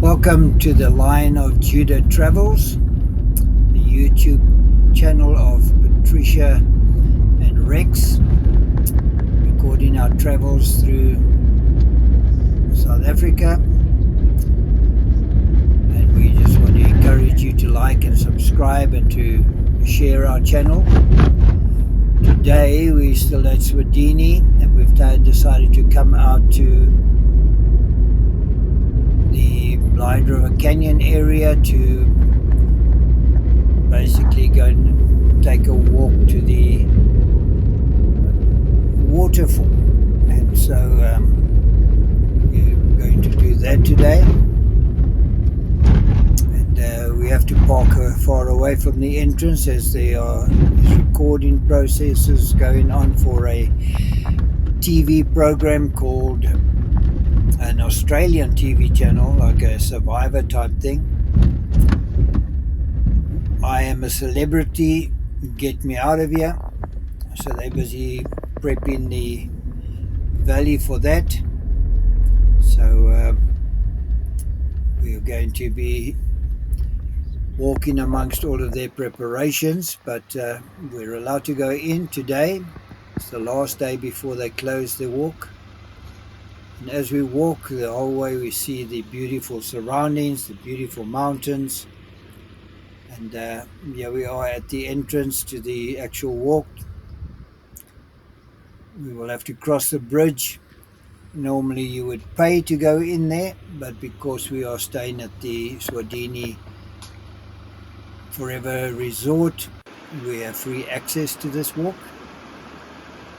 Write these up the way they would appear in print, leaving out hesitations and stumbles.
Welcome to the Line of Judah Travels, the YouTube channel of Patricia and Rex, recording our travels through South Africa. And we just want to encourage you to like and subscribe and to share our channel. Today we're still at Swadini, and we've decided to come out to the Blyde River Canyon area to basically go and take a walk to the waterfall. And so we're going to do that today. And we have to park far away from the entrance, as there are recording processes going on for a TV program called an Australian TV channel, like a Survivor type thing. I am a celebrity, get me out of here. So they're busy prepping the valley for that. So we're going to be walking amongst all of their preparations, but we're allowed to go in today. It's the last day before they close the walk. And as we walk the whole way, we see the beautiful surroundings, the beautiful mountains. And here we are at the entrance to the actual walk. We will have to cross the bridge. Normally you would pay to go in there, but because we are staying at the Swadini Forever Resort, we have free access to this walk.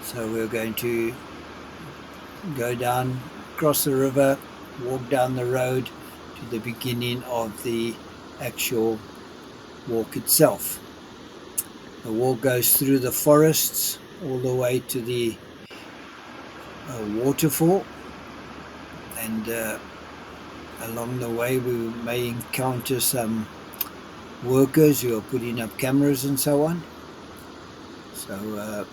So we're going to go down, cross the river, walk down the road to the beginning of the actual walk itself. The walk goes through the forests all the way to the waterfall, and along the way we may encounter some workers who are putting up cameras and so on. So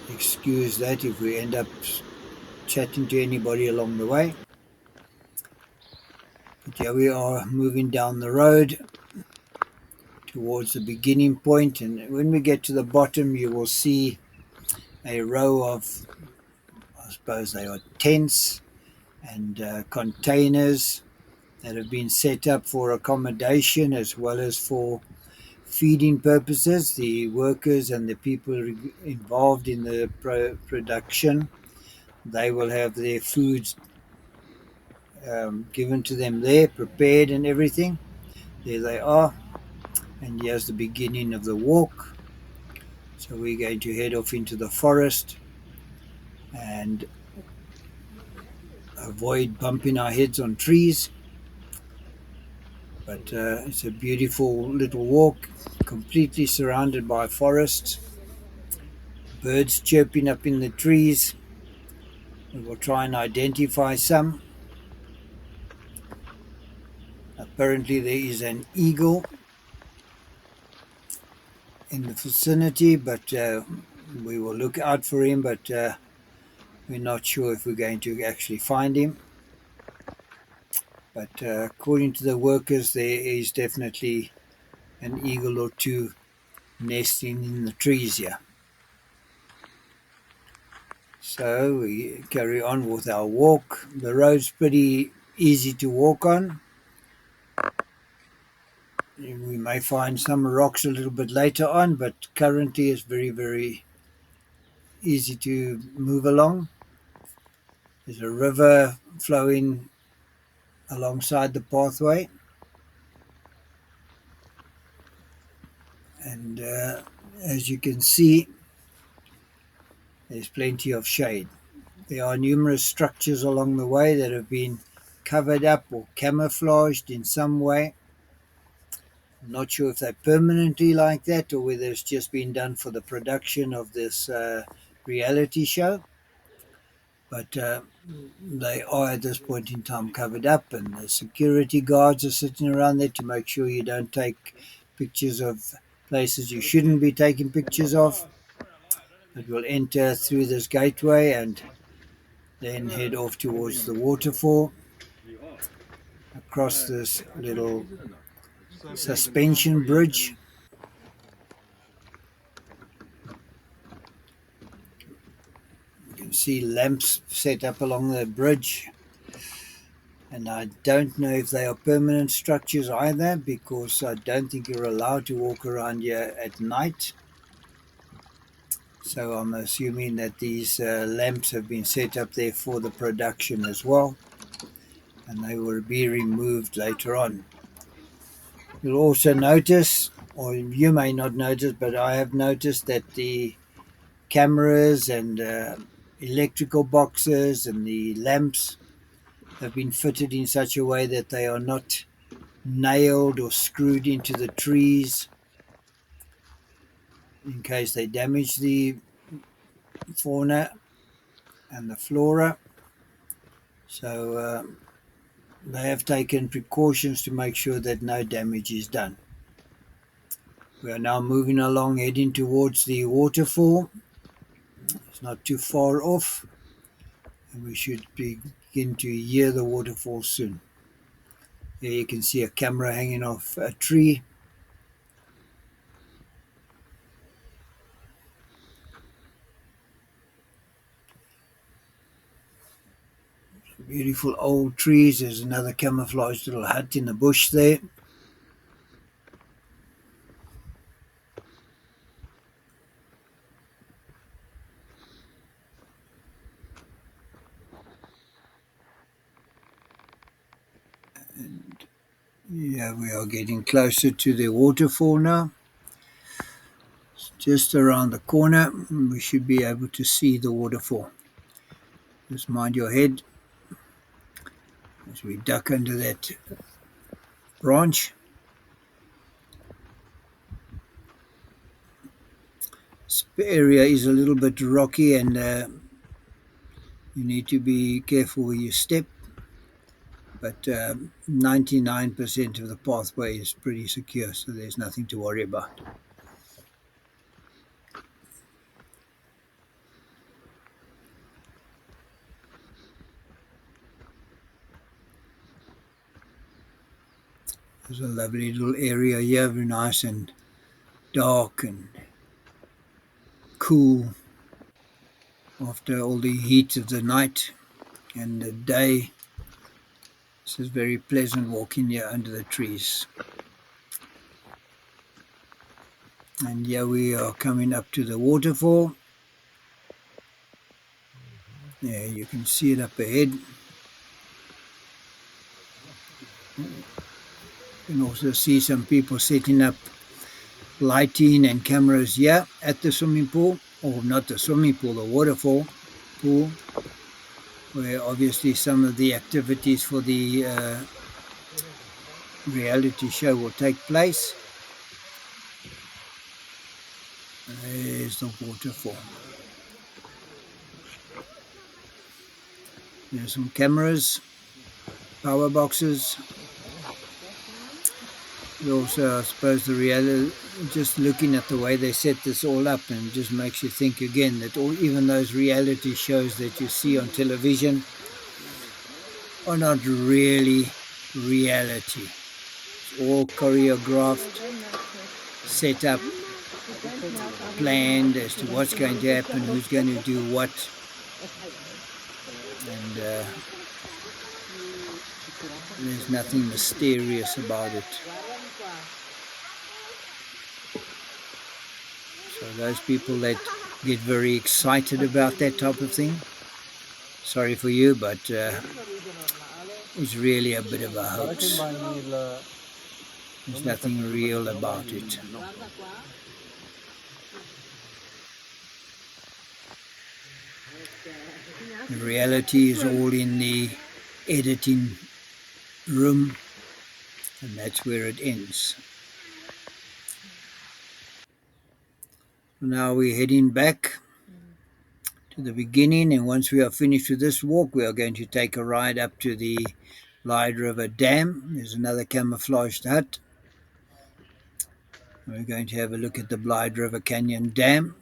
excuse that if we end up chatting to anybody along the way. But here we are moving down the road towards the beginning point, and when we get to the bottom you will see a row of, I suppose they are tents and containers that have been set up for accommodation as well as for feeding purposes. The workers and the people involved in the production, they will have their foods given to them there, prepared and everything. There they are, and here's the beginning of the walk. So we're going to head off into the forest and avoid bumping our heads on trees. But it's a beautiful little walk, completely surrounded by forests, birds chirping up in the trees. We will try and identify some. Apparently there is an eagle in the vicinity, but we will look out for him, but we're not sure if we're going to actually find him. But according to the workers, there is definitely an eagle or two nesting in the trees here. So we carry on with our walk. The road's pretty easy to walk on. We may find some rocks a little bit later on, but currently it's very, very easy to move along. There's a river flowing alongside the pathway, and as you can see, there's plenty of shade. There are numerous structures along the way that have been covered up or camouflaged in some way. I'm not sure if they're permanently like that or whether it's just been done for the production of this reality show. But they are at this point in time covered up, and the security guards are sitting around there to make sure you don't take pictures of places you shouldn't be taking pictures of. But we'll enter through this gateway and then head off towards the waterfall. across this little suspension bridge. You can see lamps set up along the bridge, and I don't know if they are permanent structures either, because I don't think you're allowed to walk around here at night. So I'm assuming that these lamps have been set up there for the production as well, and they will be removed later on. You'll also notice, or you may not notice, but I have noticed that the cameras and electrical boxes and the lamps have been fitted in such a way that they are not nailed or screwed into the trees in case they damage the fauna and the flora. So they have taken precautions to make sure that no damage is done. We are now moving along, heading towards the waterfall. It's not too far off, and we should begin to hear the waterfall soon. There you can see a camera hanging off a tree. Beautiful old trees. There's another camouflaged little hut in the bush there. And yeah, we are getting closer to the waterfall now. It's just around the corner. We should be able to see the waterfall. Just mind your head as we duck under that branch. This area is a little bit rocky, and you need to be careful where you step. But 99% of the pathway is pretty secure, so there's nothing to worry about. There's a lovely little area here, very nice and dark and cool after all the heat of the night and the day. This is very pleasant walking here under the trees. And here we are coming up to the waterfall. Yeah, you can see it up ahead. You can also see some people setting up lighting and cameras here at the swimming pool, or not the swimming pool, the waterfall pool, where obviously some of the activities for the reality show will take place. There's the waterfall. There's some cameras, power boxes. Also, I suppose the reality, just looking at the way they set this all up, and just makes you think again that even those reality shows that you see on television are not really reality. It's all choreographed, set up, planned as to what's going to happen, who's going to do what, and there's nothing mysterious about it. So those people that get very excited about that type of thing, sorry for you, but it's really a bit of a hoax. There's nothing real about it. The reality is all in the editing room, and that's where it ends. Now we're heading back to the beginning, and once we are finished with this walk, we are going to take a ride up to the Blyde River Dam. There's another camouflaged hut. We're going to have a look at the Blyde River Canyon Dam.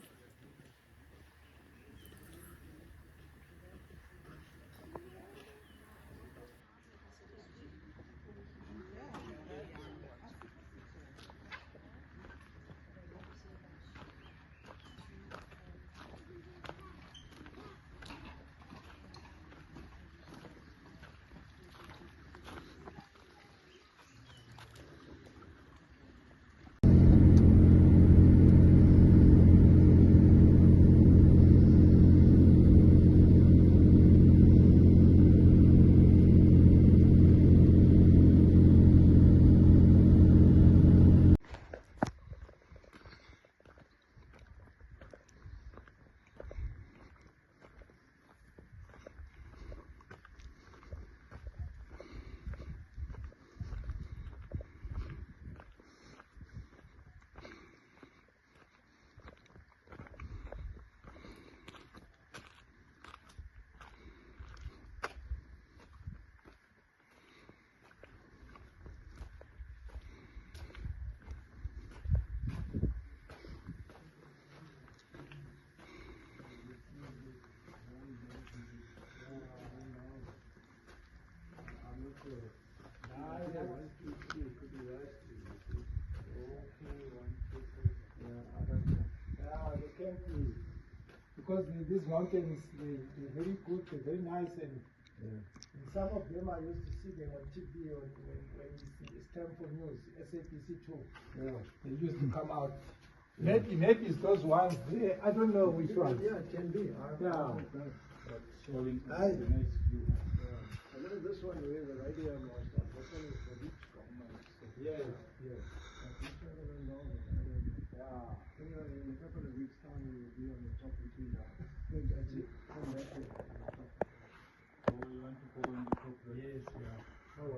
Nah, yeah, 1, 2, 3. It could be those 3. Okay, 1, 2, 3. Yeah, I don't know. Yeah, they can be. Because these mountains, they're very good, they're very nice, and some of them I used to see them on TV when it's time for news, SABC 2. Yeah. They used to come out. Maybe it's those ones there. I don't know which ones. Yeah, it can be. But showing the nice view. Yeah. And then this one where the radio was on. This one is the beach. Yes. This one went down with the radio. Yeah. Anyway, in a couple of weeks' time, we will be on the top between now. That's it. From that way. So you want to go on the top? Yes, yeah. Oh,